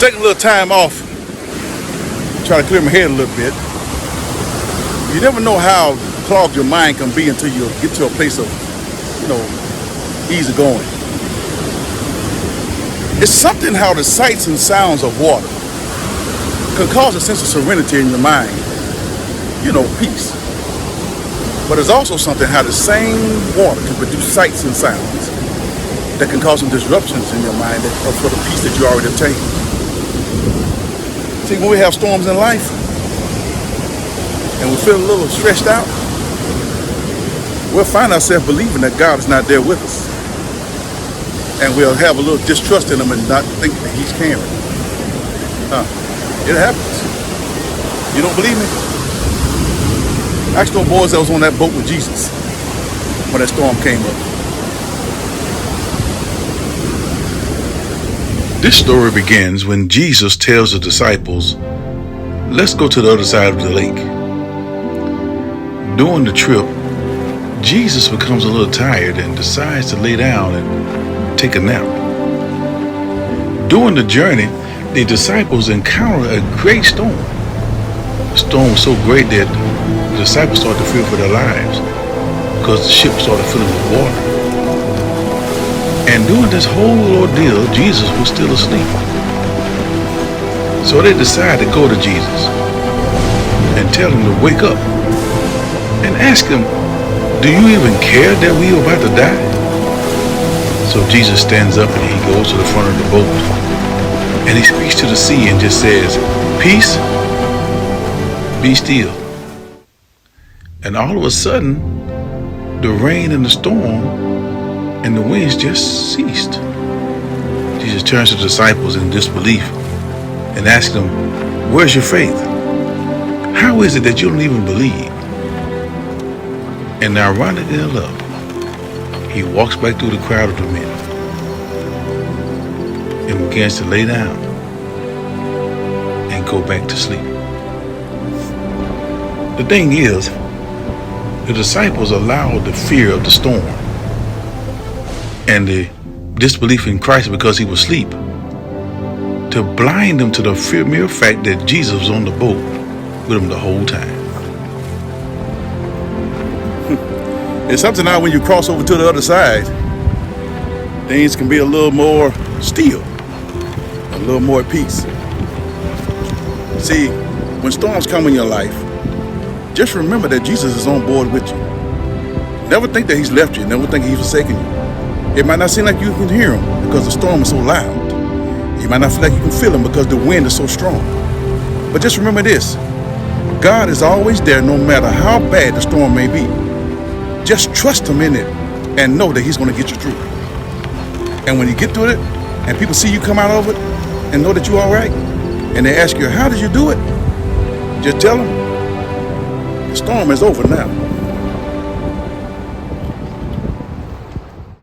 Taking a little time off, trying to clear my head a little bit. You never know how clogged your mind can be until you get to a place of, easy going. It's something how the sights and sounds of water can cause a sense of serenity in your mind, peace. But it's also something how the same water can produce sights and sounds that can cause some disruptions in your mind for the peace that you already obtained. See, when we have storms in life and we feel a little stressed out, we'll find ourselves believing that God is not there with us. And we'll have a little distrust in him and not think that he's caring. It happens. You don't believe me? Ask those boys that was on that boat with Jesus when that storm came up. This story begins when Jesus tells the disciples, let's go to the other side of the lake. During the trip, Jesus becomes a little tired and decides to lay down and take a nap. During the journey, the disciples encounter a great storm. The storm was so great that the disciples started to fear for their lives because the ship started filling with water. And during this whole ordeal, Jesus was still asleep. So they decided to go to Jesus and tell him to wake up and ask him, do you even care that we are about to die? So Jesus stands up and he goes to the front of the boat and he speaks to the sea and just says, peace, be still. And all of a sudden, the rain and the storm and the winds just ceased. Jesus turns to the disciples in disbelief and asks them, where's your faith? How is it that you don't even believe? And ironically enough, he walks back through the crowd of the men and begins to lay down and go back to sleep. The thing is, the disciples allowed the fear of the storm and the disbelief in Christ because he was asleep to blind them to the mere fact that Jesus was on the boat with them the whole time. It's something now when you cross over to the other side, things can be a little more still, a little more at peace. See, when storms come in your life, just remember that Jesus is on board with you. Never think that he's left you. Never think he's forsaken you. It might not seem like you can hear him because the storm is so loud. You might not feel like you can feel him because the wind is so strong. But just remember this, God is always there no matter how bad the storm may be. Just trust him in it and know that he's going to get you through it. And when you get through it and people see you come out of it and know that you're all right, and they ask you, how did you do it? Just tell them, the storm is over now.